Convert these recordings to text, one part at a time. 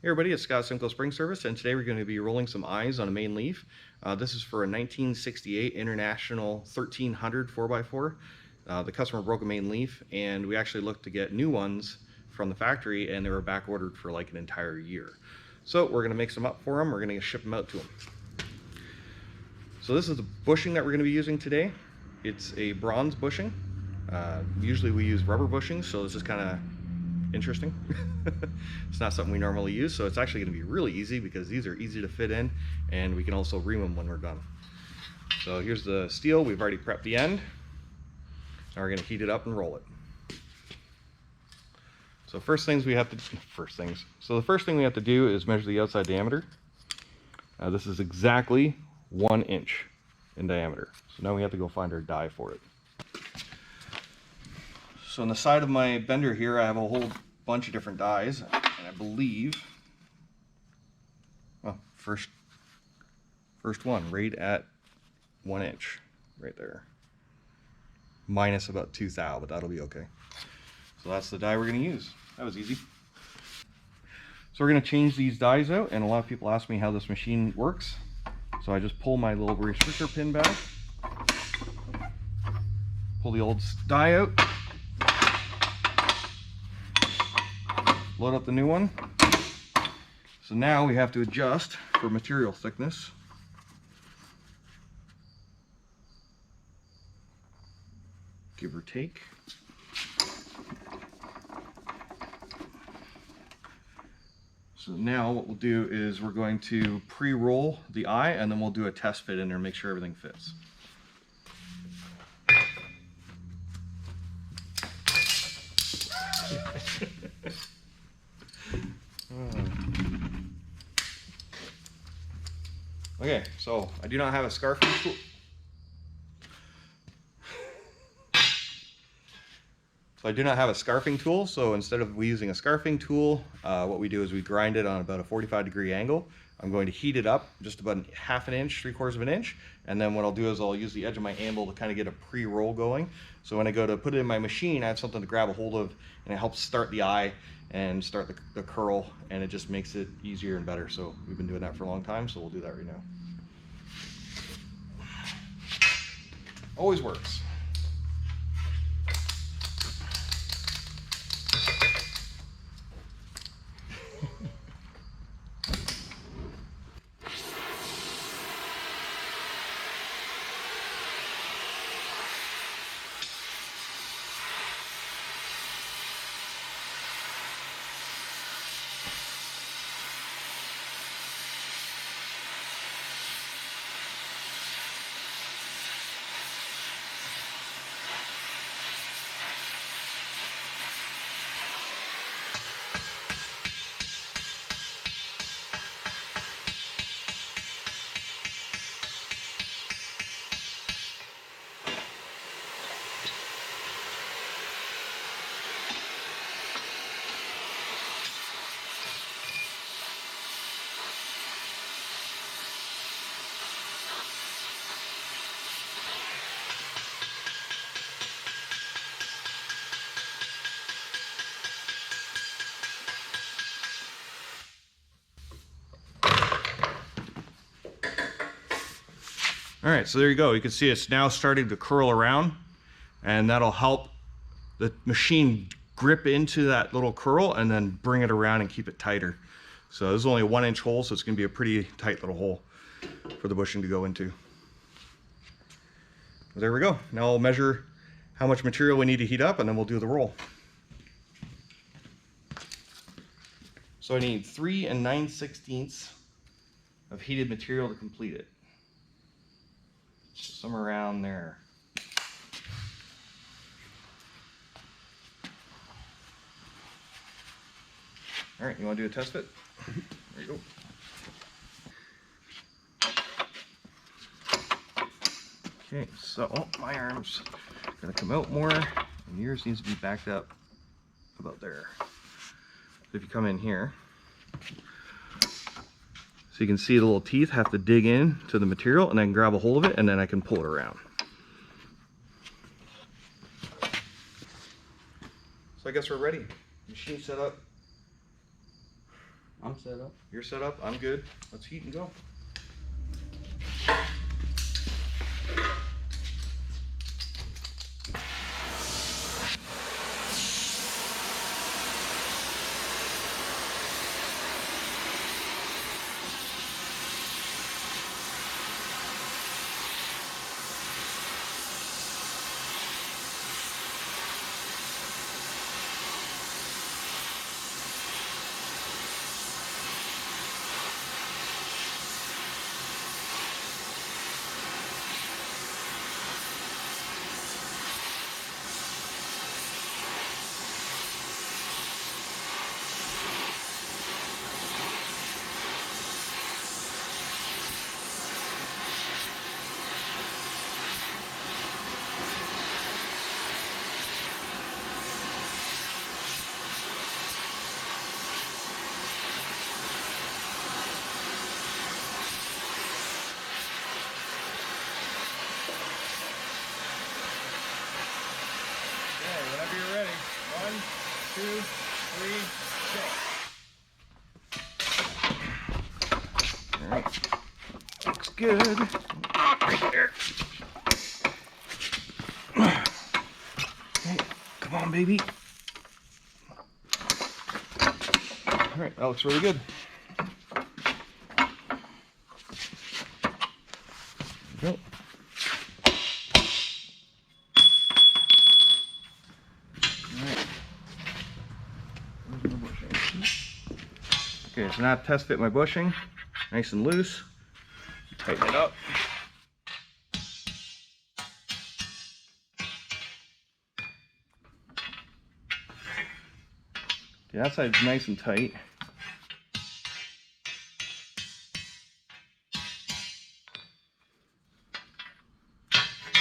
Hey everybody, it's Scott Simcoe Spring Service, and today we're going to be rolling some eyes on a main leaf. This is for a 1968 International 1300 4x4. The customer broke a main leaf, and we actually looked to get new ones from the factory, and they were back ordered for like an entire year. So we're going to make some up for them. We're going to ship them out to them. So this is the bushing that we're going to be using today. It's a bronze bushing. Usually we use rubber bushings, so this is kind of interesting. It's not something we normally use, so it's actually going to be really easy because these are easy to fit in, and we can also ream them when we're done. So here's the steel. We've already prepped the end. Now we're going to heat it up and roll it. So the first thing we have to do is measure the outside diameter. This is exactly 1 inch in diameter. So now we have to go find our die for it. So on the side of my bender here, I have a whole bunch of different dies, and I believe, well, first one right at 1 inch, right there, minus about 2 thou, but that'll be okay. So that's the die we're going to use. That was easy. So we're going to change these dies out, and a lot of people ask me how this machine works. So I just pull my little restrictor pin back, pull the old die out, load up the new one. So now we have to adjust for material thickness. Give or take. So now what we'll do is we're going to pre-roll the eye, and then we'll do a test fit in there and make sure everything fits. Okay, so I do not have a scarfing tool. So instead of using a scarfing tool, what we do is we grind it on about a 45-degree angle. I'm going to heat it up just about ½ an inch, 3/4 of an inch, and then what I'll do is I'll use the edge of my anvil to kind of get a pre-roll going. So when I go to put it in my machine, I have something to grab a hold of, and it helps start the eye and start the curl, and it just makes it easier and better. So we've been doing that for a long time, so we'll do that right now. Always works. All right, so there you go. You can see it's now starting to curl around, and that'll help the machine grip into that little curl and then bring it around and keep it tighter. So this is only a 1 inch hole, so it's going to be a pretty tight little hole for the bushing to go into. There we go. Now I'll measure how much material we need to heat up, and then we'll do the roll. So I need 3 9/16 of heated material to complete it. Somewhere around there. All right, you want to do a test fit? There you go. Okay, so my arm's gonna come out more, and yours needs to be backed up about there. If you come in here, so you can see the little teeth have to dig in to the material, and I can grab a hold of it, and then I can pull it around. So I guess we're ready. Machine set up. I'm set up. You're set up, I'm good. Let's heat and go. Whenever you're ready. 1, 2, 3, go. All right, looks good. Right there. Okay, come on, baby. All right, that looks really good. There we go. Okay, so now I test fit my bushing, nice and loose. Tighten it up. The outside's nice and tight.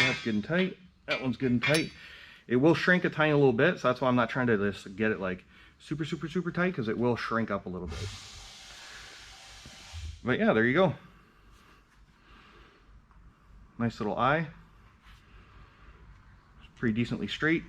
That's good and tight. That one's good and tight. It will shrink a tiny little bit, so that's why I'm not trying to just get it like super tight, because it will shrink up a little bit. But yeah, there you go. Nice little eye. It's pretty decently straight.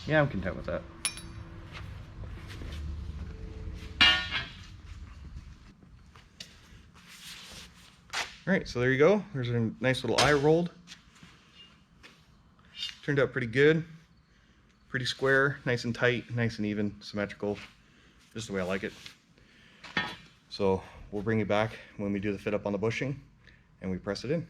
Yeah, I'm content with that. All right, so there you go. There's a nice little eye rolled. Turned out pretty good. Pretty square, nice and tight, nice and even, symmetrical. Just the way I like it. So we'll bring it back when we do the fit up on the bushing and we press it in.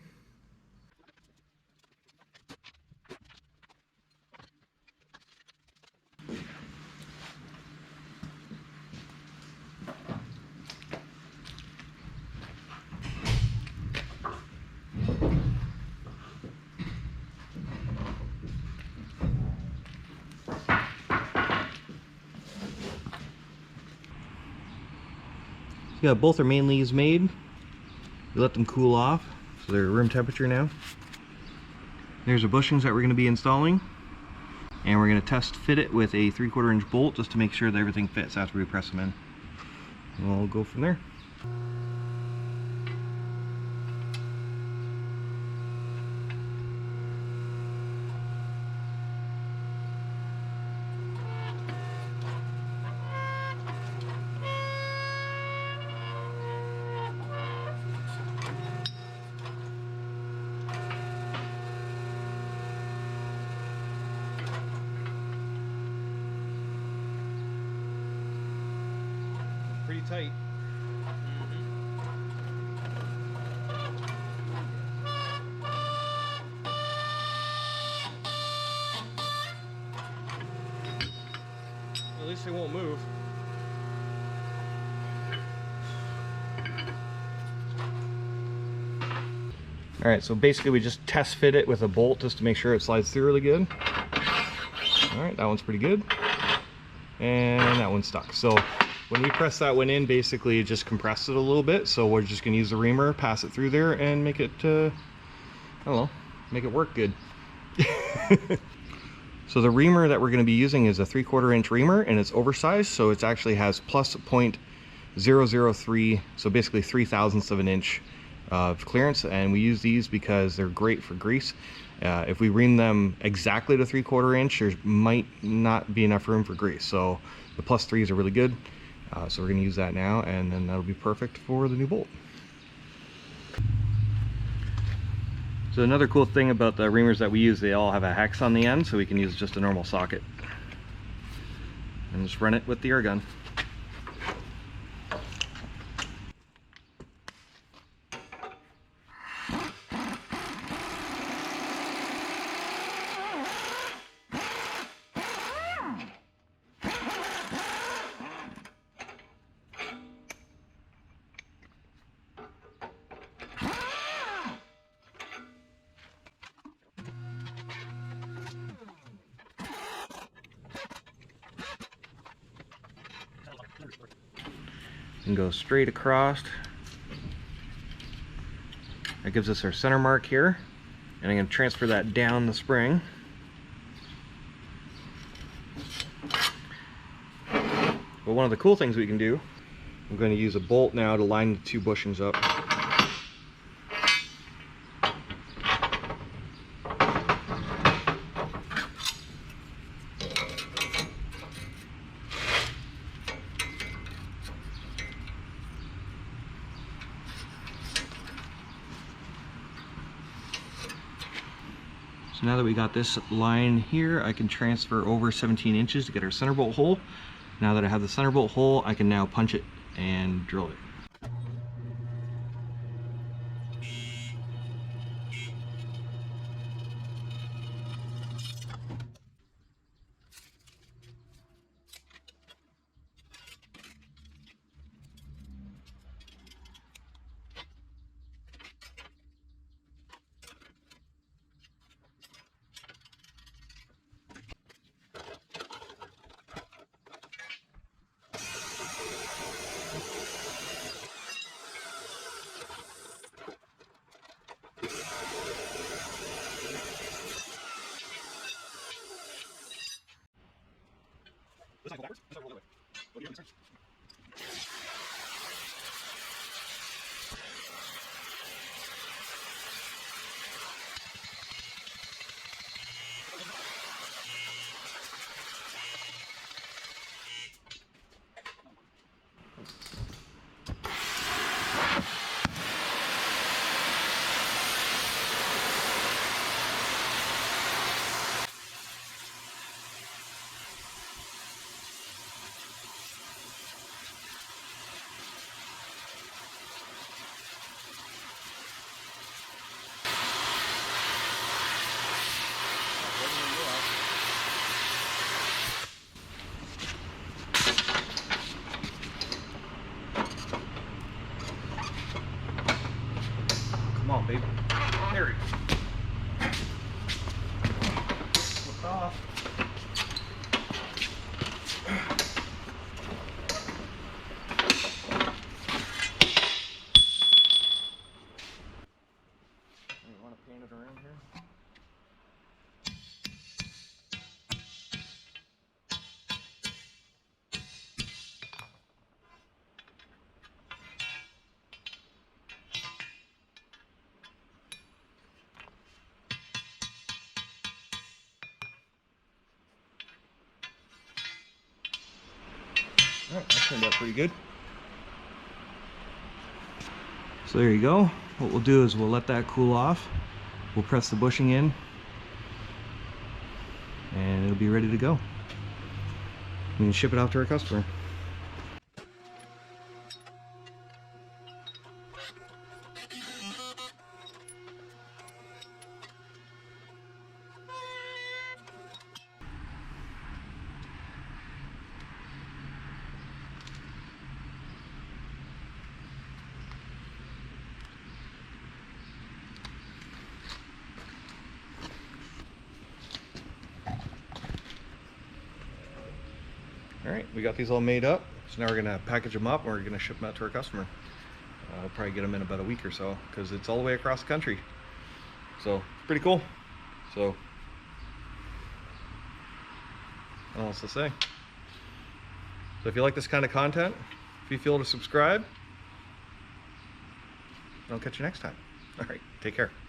We got both our main leaves made. We let them cool off, so they're room temperature now. There's our bushings that we're going to be installing, and we're going to test fit it with a 3/4 inch bolt just to make sure that everything fits after we press them in. And we'll go from there. Pretty tight. At least they won't move. All right, so basically we just test fit it with a bolt just to make sure it slides through really good. All right, that one's pretty good. And that one's stuck. So when we press that one in, basically it just compressed it a little bit. So we're just gonna use the reamer, pass it through there and make it, I don't know, make it work good. So the reamer that we're gonna be using is a 3/4 inch reamer, and it's oversized. So it actually has plus 0.003, so basically 3/1000ths of an inch of clearance, and we use these because they're great for grease. If we ream them exactly to 3/4 inch, there might not be enough room for grease, so the +3s are really good. So we're going to use that now, and then that'll be perfect for the new bolt. So another cool thing about the reamers that we use, they all have a hex on the end, so we can use just a normal socket and just run it with the air gun. And go straight across. That gives us our center mark here, and I'm going to transfer that down the spring. But one of the cool things we can do, I'm going to use a bolt now to line the two bushings up. So now that we got this line here, I can transfer over 17 inches to get our center bolt hole. Now that I have the center bolt hole, I can now punch it and drill it. This I go backwards? This I roll that way. What do you think? Come on, baby. There it is. Flip off. You want to paint it around here? Alright, that turned out pretty good. So there you go. What we'll do is we'll let that cool off. We'll press the bushing in, and it'll be ready to go. We can ship it off to our customer. All right, we got these all made up. So now we're gonna package them up and we're gonna ship them out to our customer. I'll probably get them in about a week or so because it's all the way across the country. So pretty cool. So I don't know what else to say. So if you like this kind of content, if you feel to subscribe. I'll catch you next time. All right, take care.